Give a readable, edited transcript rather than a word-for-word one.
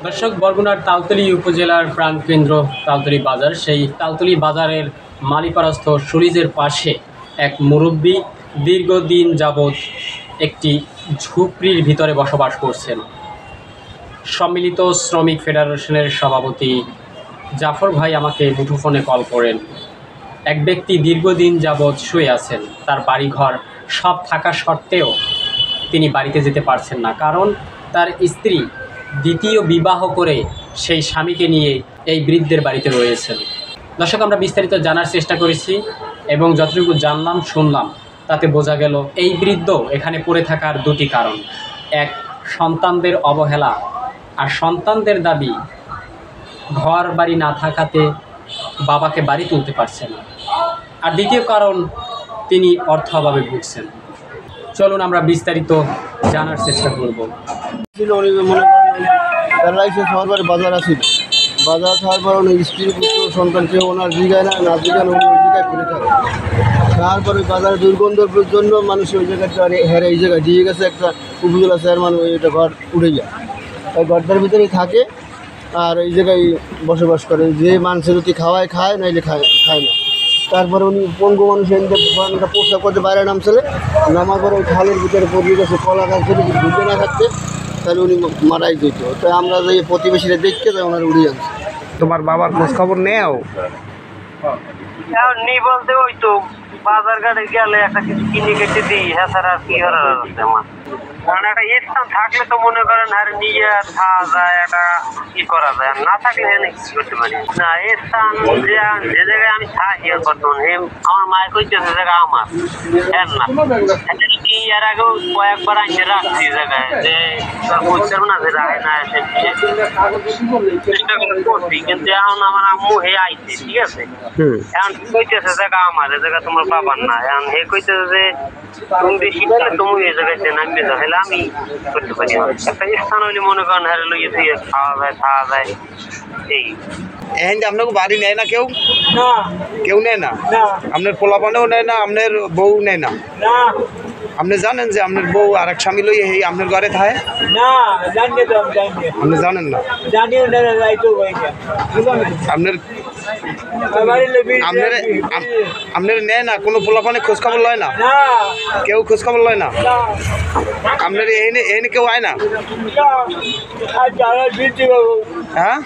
দর্শক, বরগুনার তালতলী উপজেলার প্রাণকেন্দ্র তালতলী বাজার, সেই তালতলী বাজারের মালিপাড়াস্থ সরিজের পাশে এক মুরব্বী দীর্ঘদিন যাবৎ একটি ঝুপড়ির ভিতরে বসবাস করছেন। সম্মিলিত শ্রমিক ফেডারেশনের সভাপতি জাফর ভাই আমাকে মুঠোফোনে কল করেন। এক ব্যক্তি দীর্ঘদিন যাবৎ শুয়ে আছেন, তার বাড়িঘর সব থাকা সত্ত্বেও তিনি বাড়িতে যেতে পারছেন না, কারণ তার স্ত্রী দ্বিতীয় বিবাহ করে সেই স্বামীকে নিয়ে এই বৃদ্ধের বাড়িতে রয়েছেন। দর্শক, আমরা বিস্তারিত জানার চেষ্টা করেছি এবং যতটুকু জানলাম শুনলাম তাতে বোঝা গেল এই বৃদ্ধ এখানে পড়ে থাকার দুটি কারণ। এক, সন্তানদের অবহেলা, আর সন্তানদের দাবি ঘর বাড়ি না থাকাতে বাবাকে বাড়ি তুলতে পারছে না। আর দ্বিতীয় কারণ, তিনি অর্থ অভাবে ভুগছেন। চলুন আমরা বিস্তারিত জানার চেষ্টা করব। বাজার আছে, বাজার খাওয়ার পর উনি স্ত্রীর পুত্র সন্তান কেউ ওনার জিগায় না, না জিগায় উনি ওই জায়গায় পড়ে থাকে। তারপরে বাজারে দুর্গন্ধর জন্য মানুষ ওই জায়গাটা হেরে এই জায়গায় দিয়ে গেছে, একটা উপজেলা চেয়ারম্যান ওইটা ঘর উঠে যায়, ওই ঘরটার ভিতরেই থাকে আর এই জায়গায় বসবাস করে। যে মানুষের যদি খাওয়ায় খায়, নাইলে খায় না। তারপরে উনি পঙ্গু মানুষ একটা প্রস্তাব করতে বাইরে নামছিলে, নামার পরে ওই খালের ভিতরে পড়ে গেছে। কলা গাছ যদি ঢুকে না থাকতে তাহলে উনি মারাই যেত। তাই আমরা যে প্রতিবেশীরা দেখতে তাই ওনার উড়ে যাচ্ছে। তোমার বাবার খোঁজ খবর নেও নি বলতে ওই তো বাজার ঘাটে গেলে একটা কিছু কিনে কেটে দিই, হ্যাঁ স্যার। আর কি করার আছে আমার, কারণ একটা স্থান থাকলে তো মনে করেন আর নিয়ে খাওয়া যায়, একটা কি করা যায়। না থাকলে কি করতে পারি না। স্থান যে জায়গায় আমি থাকি বর্তমানে, আমার মায়ের কইছে যে জায়গা আমার হ্যাঁ না কি। এর আগেও কয়েকবার আইনে রাখছি জায়গায়, যে বুঝতে না যে রাখে না এসে চেষ্টা করছি, কিন্তু এখন আমার আম্মু হে আইছে, ঠিক আছে। এখন কইতেছে জায়গা আমার, এ জায়গা তোমার বাবার না। এখন হে কইতেছে যে তুমি বেশি তুমি এই জায়গায় নামবে যাও, হলে আমি করতে পারি। একটা স্থান হইলে মনে করেন হারে লইয়ে দিয়ে খাওয়া যায় এই। এখন যে আপনাকে বাড়ি নেয় না কেউ? কেউ নেয় না? আপনার পোলাপানেও নেয় না? আপনার বউ নেয় না? আপনি জানেন যে আপনার বউ আর এক স্বামী লইয়ে এই আপনার ঘরে থাকে? আপনি জানেন না? আপনার নেয় না? কোনো পোলাপানে খোঁজ খবর লয় না? কেউ খোঁজ খবর লয় না? আপনার এনে কেউ আয় না? হ্যাঁ,